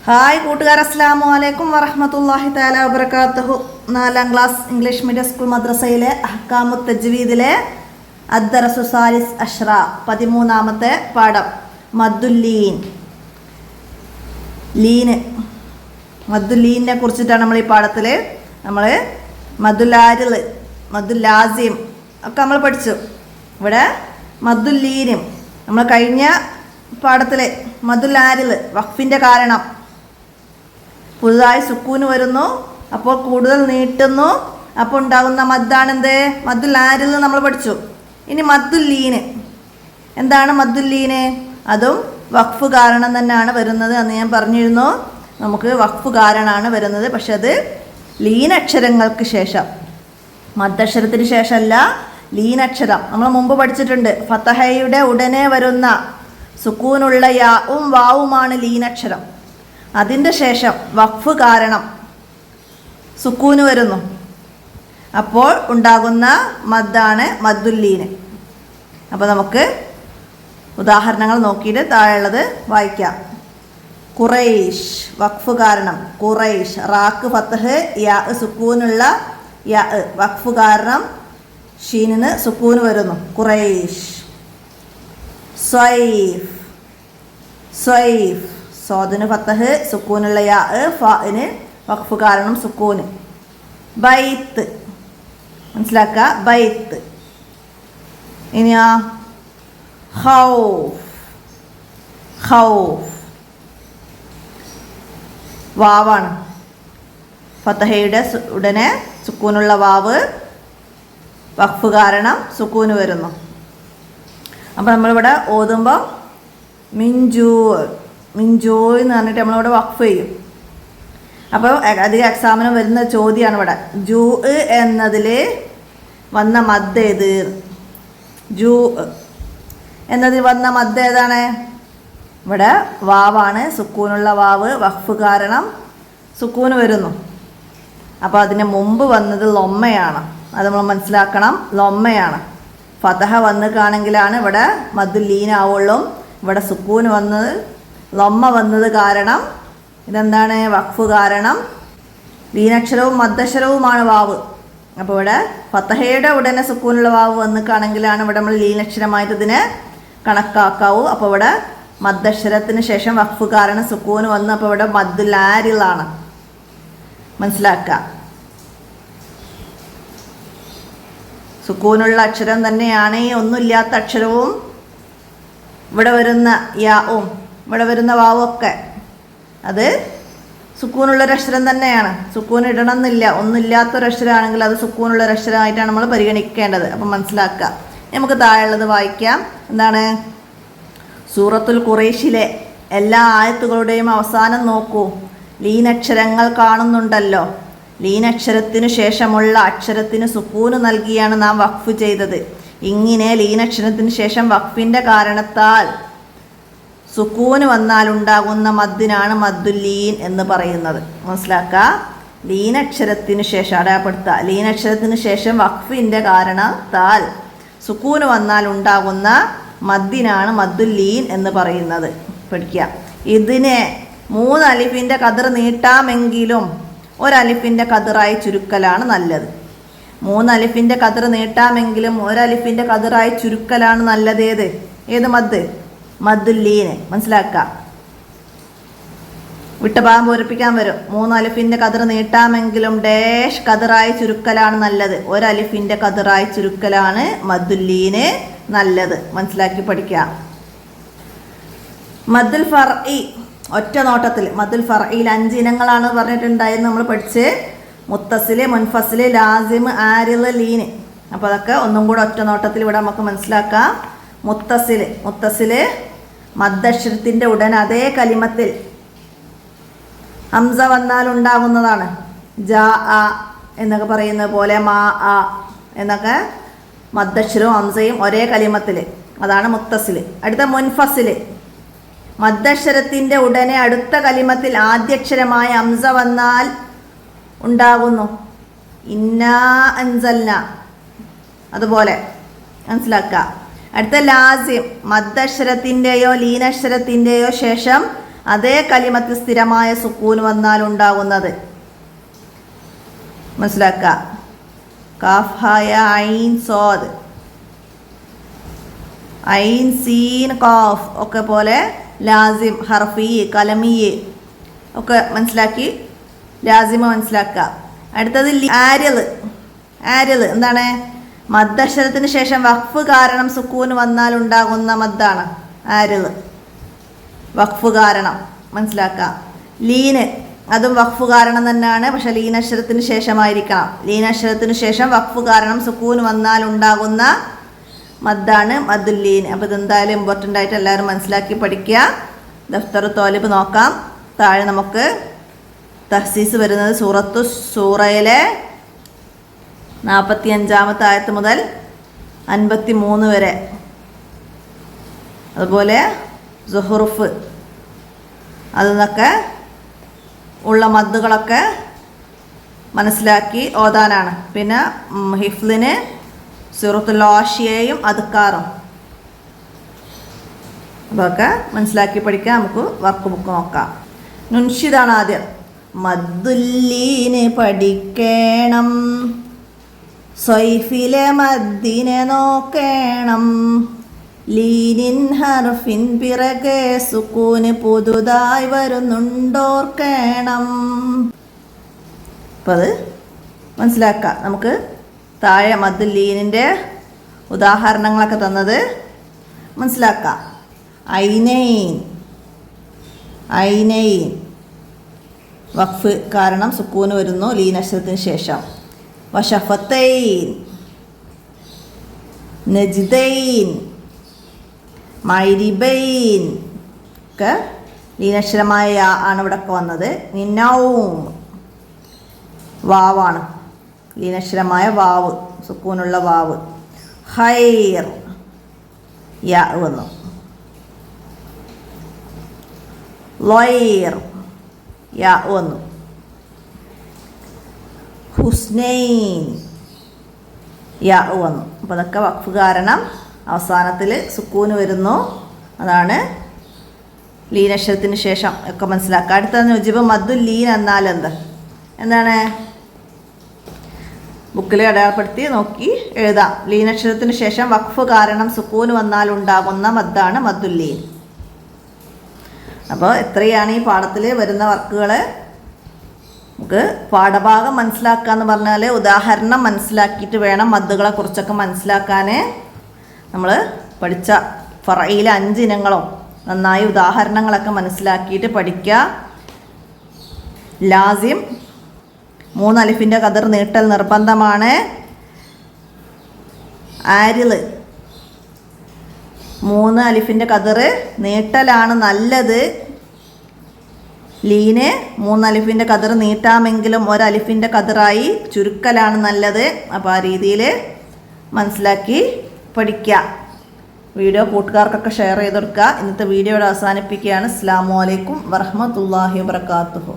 Hi കൂട്ടുകാർ, അസ്സലാമു അലൈക്കും വറഹ്മത്തുള്ളാഹി തആല വബറകാതുഹു. 4ാം ക്ലാസ് ഇംഗ്ലീഷ് മീഡിയം സ്കൂൾ മദ്രസയിലെ അഹ്കാമു തജ്വീദിലെ അദ്ദറസു സാലിസ് അഷ്റ 13ാമത്തെ പാഠം മദ്ദുല്ലീൻ. മദ്ദുല്ലീനെ കുറിച്ചിട്ടാണ് നമ്മൾ ഈ പാഠത്തിൽ നമ്മൾ മദ്ദുലാരിൽ മദ്ദുലാസിം ഒക്കെ നമ്മൾ പഠിച്ചു. ഇവിടെ മദ്ദുല്ലീനും നമ്മൾ കഴിഞ്ഞ പാഠത്തിൽ മദ്ദുലാരിൽ വഖഫിൻ്റെ കാരണം പുതുതായി സുക്കൂന് വരുന്നു, അപ്പോൾ കൂടുതൽ നീട്ടുന്നു, അപ്പോൾ ഉണ്ടാകുന്ന മദ്ദാണെന്ത്? മദ്ദുലാരിൽ നമ്മൾ പഠിച്ചു. ഇനി മദ്ദുല്ലീന് എന്താണ്? മദ്ദുല്ലീന് അതും വഖഫ് കാരണം തന്നെയാണ് വരുന്നത് എന്ന് ഞാൻ പറഞ്ഞിരുന്നു. നമുക്ക് വഖഫ് കാരണമാണ് വരുന്നത്, പക്ഷെ അത് ലീനക്ഷരങ്ങൾക്ക് ശേഷം, മദ്ദക്ഷരത്തിന് ശേഷമല്ല, ലീനക്ഷരം. നമ്മൾ മുമ്പ് പഠിച്ചിട്ടുണ്ട്. ഫതഹയുടെ ഉടനെ വരുന്ന സുക്കൂനുള്ള യാവും വാവുമാണ് ലീനക്ഷരം. അതിൻ്റെ ശേഷം വഖഫ് കാരണം സുക്കൂന് വരുന്നു, അപ്പോൾ ഉണ്ടാകുന്ന മദ്ദാണ് മദ്ദുല്ലീന്. അപ്പോൾ നമുക്ക് ഉദാഹരണങ്ങൾ നോക്കിയിട്ട് താഴെയുള്ളത് വായിക്കാം. ഖുറൈഷ് വഖഫ് കാരണം ഖുറൈഷ്, റാക്ക് ഫത്തഹ്, യാ സുക്കൂനുള്ള യാ വഖഫ് കാരണം ഷീനിന് സുക്കൂന് വരുന്നു, ഖുറൈഷ്. സ്വൈഫ് സ്വൈഫ്, സ്വാദിന് ഫത്തഹ്, സുക്കൂനുള്ള യാ, ഫാഇന് വഖഫ് കാരണം സുക്കൂന്. ബൈത്ത് മനസ്സിലാക്കുക, ബൈത്ത്. ഇനിയാ ഖൗഫ് ഖൗഫ്, വാവാണ്, ഫത്തഹയുടെ ഉടനെ സുക്കൂനുള്ള വാവ്, വഖഫ് കാരണം സുക്കൂന് വരുന്നു. അപ്പോൾ നമ്മളിവിടെ ഓതുമ്പോൾ മിഞ്ചൂ എന്ന് പറഞ്ഞിട്ട് നമ്മളിവിടെ വഖഫ് ചെയ്യും. അപ്പോൾ അധികം എക്സാമിന് വരുന്ന ചോദ്യമാണ് ഇവിടെ. ജൂ എന്നതിൽ വന്ന മദ് ഏത്? ജൂ എന്നതിൽ വന്ന മദ് ഏതാണ്? ഇവിടെ വാവാണ്, സുക്കൂനുള്ള വാവ്, വഖഫ് കാരണം സുക്കൂന് വരുന്നു. അപ്പോൾ അതിന് മുമ്പ് വന്നത് ലൊമ്മയാണ്, അത് നമ്മൾ മനസ്സിലാക്കണം. ലൊമ്മയാണ്. ഫതഹ വന്ന് കാണെങ്കിലാണ് ഇവിടെ മദ്ദുല്ലീനാവുള്ളൂ. ഇവിടെ സുക്കൂന് വന്നത്, ലൊമ്മ വന്നത് കാരണം ഇതെന്താണ്? വഖഫ് കാരണം ലീനക്ഷരവും മദ്ദക്ഷരവുമാണ് വാവ്. അപ്പോൾ ഇവിടെ ഫതഹയുടെ ഉടനെ സുക്കൂനുള്ള വാവ് വന്ന് കാണെങ്കിലാണ് ഇവിടെ നമ്മൾ ലീനക്ഷരമായിട്ട് ഇതിനെ കണക്കാക്കാവൂ. അപ്പോൾ ഇവിടെ മദ്ദക്ഷരത്തിന് ശേഷം വഖഫ് കാരണം സുക്കൂന് വന്ന്, അപ്പോൾ ഇവിടെ മദ്ദുലാരിലാണ്, മനസ്സിലാക്കുക. സുക്കൂനുള്ള അക്ഷരം തന്നെയാണ് ഈ ഒന്നുമില്ലാത്ത അക്ഷരവും ഇവിടെ വരുന്ന യാവും ഇവിടെ വരുന്ന വാവും ഒക്കെ. അത് സുക്കൂനുള്ളൊരക്ഷരം തന്നെയാണ്. സുക്കൂൻ ഇടണമെന്നില്ല. ഒന്നുമില്ലാത്തൊരക്ഷരമാണെങ്കിൽ അത് സുക്കൂനുള്ളൊരക്ഷരമായിട്ടാണ് നമ്മൾ പരിഗണിക്കേണ്ടത്. അപ്പം മനസ്സിലാക്കുക. നമുക്ക് താഴെയുള്ളത് വായിക്കാം. എന്താണ്? സൂറത്തുൽ ഖുറൈശിലെ എല്ലാ ആയത്തുകളുടെയും അവസാനം നോക്കൂ. ലീനക്ഷരങ്ങൾ കാണുന്നുണ്ടല്ലോ. ലീനക്ഷരത്തിനു ശേഷമുള്ള അക്ഷരത്തിന് സുക്കൂന് നൽകിയാണ് നാം വഖഫ് ചെയ്തത്. ഇങ്ങനെ ലീനക്ഷരത്തിന് ശേഷം വഖഫിൻ്റെ കാരണത്താൽ സുക്കൂന് വന്നാൽ ഉണ്ടാകുന്ന മദ്ദിനാണ് മദ്ദുല്ലീൻ എന്ന് പറയുന്നത്. മനസ്സിലാക്കുക. ലീനക്ഷരത്തിന് ശേഷം അടയാളപ്പെടുത്തുക. ലീനക്ഷരത്തിന് ശേഷം വഖഫിൻ്റെ കാരണത്താൽ സുക്കൂന് വന്നാൽ ഉണ്ടാകുന്ന മദ്ദിനാണ് മദ്ദുല്ലീൻ എന്ന് പറയുന്നത്. പഠിക്കുക. ഇതിനെ 3 അലിഫിൻ്റെ കതിർ നീട്ടാമെങ്കിലും ഒരലിഫിൻ്റെ കതിറായി ചുരുക്കലാണ് നല്ലത്. 3 അലിഫിൻ്റെ കതിർ നീട്ടാമെങ്കിലും ഒരലിഫിൻ്റെ കതിറായി ചുരുക്കലാണ് നല്ലത്. ഏത് മദ്? മദ്ദുല്ലീന്. മനസ്സിലാക്കുക. വിട്ടഭാഗം പൂരിപ്പിക്കാൻ വരും. 3 അലിഫിൻ്റെ കതിർ നീട്ടാമെങ്കിലും ഡാഷ് കതിറായി ചുരുക്കലാണ് നല്ലത്. ഒരലിഫിൻ്റെ കതിറായി ചുരുക്കലാണ് മദ്ദുല്ലീന് നല്ലത്. മനസ്സിലാക്കി പഠിക്കാം. മദ്ദുൽ ഫർഇ ഒറ്റ നോട്ടത്തിൽ. മദ്ദുൽ ഫർഇൽ 5 ഇനങ്ങളാണ് പറഞ്ഞിട്ടുണ്ടായിരുന്നു, നമ്മൾ പഠിച്ച്. മുത്തസില്, മുൻഫസില്, ലാസിം, ആരിള്, ലീന്. അപ്പോൾ അതൊക്കെ ഒന്നും കൂടെ ഒറ്റ നോട്ടത്തിൽ ഇവിടെ നമുക്ക് മനസ്സിലാക്കാം. മുത്തസില് മദ്ദക്ഷരത്തിൻ്റെ ഉടൻ അതേ കലിമത്തിൽ ഹംസ വന്നാൽ ഉണ്ടാകുന്നതാണ്. ജാ അ എന്നൊക്കെ പറയുന്നത് പോലെ മാ അ എന്നൊക്കെ മദ്ദക്ഷരവും ഹംസയും ഒരേ കലിമത്തിൽ, അതാണ് മുത്തസില്. അടുത്ത മുൻഫസില് മദ്ദക്ഷരത്തിൻ്റെ ഉടനെ അടുത്ത കലിമത്തിൽ ആദ്യക്ഷരമായ ഹംസ വന്നാൽ ഉണ്ടാകുന്നു. ഇന്നാ അൻസൽന, അതുപോലെ മനസ്സിലാക്കുക. അടുത്ത ലാസിം മദ്ദക്ഷരത്തിൻ്റെയോ ലീനക്ഷരത്തിൻ്റെയോ ശേഷം അതേ കലിമത്തിൽ സ്ഥിരമായ സുക്കൂൻ വന്നാൽ ഉണ്ടാകുന്നത്. മനസ്സിലാക്കുക. കാഫ് ഹായ ഐൻ സോദ്, ഐൻ സീൻ കാഫ് ഒക്കെ പോലെ ലാസിം ഹർഫി കലമി ഒക്കെ മനസ്സിലാക്കി ലാസിമ മനസ്സിലാക്കുക. അടുത്തത് ആര്യൽ എന്താണ്? മദ്ദക്ഷരത്തിന് ശേഷം വഖഫ് കാരണം സുക്കൂന് വന്നാൽ ഉണ്ടാകുന്ന മദ്ദാണ് ആര്യൽ. വഖഫ് കാരണം മനസ്സിലാക്കുക. ലീന് അതും വഖഫ് കാരണം തന്നെയാണ്, പക്ഷെ ലീനക്ഷരത്തിന് ശേഷമായിരിക്കണം. ലീനക്ഷരത്തിന് ശേഷം വഖഫ് കാരണം സുക്കൂന് വന്നാൽ ഉണ്ടാകുന്ന മദ്ദാണ് മദ്ദുല്ലീൻ. അപ്പോൾ ഇതെന്തായാലും ഇമ്പോർട്ടൻ്റ് ആയിട്ട് എല്ലാവരും മനസ്സിലാക്കി പഠിക്കുക. ദഫ്തർ തോലിബ് നോക്കാം. താഴെ നമുക്ക് തഹ്സീസ് വരുന്നത് സൂറയിലെ 45-ാമത്തെ ആയത്ത് മുതൽ 53 വരെ. അതുപോലെ സുഹുറുഫ് അതിൽ നിന്നൊക്കെ ഉള്ള മദ്ദുകളൊക്കെ മനസ്സിലാക്കി ഓതാനാണ്. പിന്നെ ഹിഫ്ലിന് സൂറത്തുൽ ആഷിയയും അദ്കാറും അതൊക്കെ മനസ്സിലാക്കി പഠിക്കാൻ നമുക്ക് വർക്ക് ബുക്ക് നോക്കാം. നുൻഷിദാണ് ആദ്യം. മദ്ദുല്ലീന് പഠിക്കണം, സൈഫിലെ മദ്ദിനെ നോക്കണം, ലീനിൻ ഹർഫിൻ പിറകെ സുക്കൂന് പുതുതായി വരുന്നുണ്ടോർക്കണം. അപ്പം അത് മനസ്സിലാക്കാം. നമുക്ക് താഴെ മദ്ദുല്ലീനിൻ്റെ ഉദാഹരണങ്ങളൊക്കെ തന്നത് മനസ്സിലാക്കാം. ഐനൈൻ വഖഫ് കാരണം സുക്കൂന് വരുന്നു ലീനക്ഷരത്തിന് ശേഷം. വശഫത്തൈൻ, നജ്ദൈൻ, മൈരിബൈൻ ഒക്കെ ലീനക്ഷരമായ യാ ആണ് ഇവിടെ ഒക്കെ വന്നത്. നിന്നൗം വാവാണ്, ലീനക്ഷരമായ വാവ്, സുക്കൂനുള്ള വാവ്. ഖൈർ യാ വന്നു. ലൊയ്ർ യാ വന്നു. ഹുസ്നൈൻ യാ വന്നു. അപ്പോൾ അതൊക്കെ വഖഫ് കാരണം അവസാനത്തിൽ സുക്കൂന് വരുന്നു. അതാണ് ലീനക്ഷരത്തിന് ശേഷം ഒക്കെ മനസ്സിലാക്കുക. അടുത്ത നുജിബ് മദ്ദുല്ലീൻ എന്നാൽ എന്താണ്? ബുക്കിൽ അടയാളപ്പെടുത്തി നോക്കി എഴുതാം. ലീനക്ഷരത്തിന് ശേഷം വഖഫ് കാരണം സുക്കൂന് വന്നാൽ ഉണ്ടാകുന്ന മദ്ദാണ് മദ്ദുല്ലീൻ. അപ്പോൾ എത്രയാണ് ഈ പാഠത്തിൽ വരുന്ന വർക്കുകൾ? നമുക്ക് പാഠഭാഗം മനസ്സിലാക്കുക എന്ന് പറഞ്ഞാൽ ഉദാഹരണം മനസ്സിലാക്കിയിട്ട് വേണം മദ്ദുകളെ കുറിച്ചൊക്കെ മനസ്സിലാക്കാൻ. നമ്മൾ പഠിച്ച ഫറയിലെ 5 ഇനങ്ങളും നന്നായി ഉദാഹരണങ്ങളൊക്കെ മനസ്സിലാക്കിയിട്ട് പഠിക്കുക. ലാസിം 3 അലിഫിൻ്റെ ഖദർ നീട്ടൽ നിർബന്ധമാണ്. ആരിൽ 3 അലിഫിൻ്റെ ഖദർ നീട്ടലാണ് നല്ലത്. ലീന് 3 അലിഫിൻ്റെ ഖദർ നീട്ടാമെങ്കിലും 1 അലിഫിൻ്റെ ഖദറായി ചുരുക്കലാണ് നല്ലത്. അപ്പോൾ ആ രീതിയിൽ മനസ്സിലാക്കി പഠിക്കുക. വീഡിയോ കൂട്ടുകാർക്കൊക്കെ ഷെയർ ചെയ്ത് കൊടുക്കുക. ഇന്നത്തെ വീഡിയോയുടെ അവസാനിപ്പിക്കുകയാണ്. അസ്സലാമു അലൈക്കും വറഹ്മത്തുള്ളാഹി വബറകാതുഹു.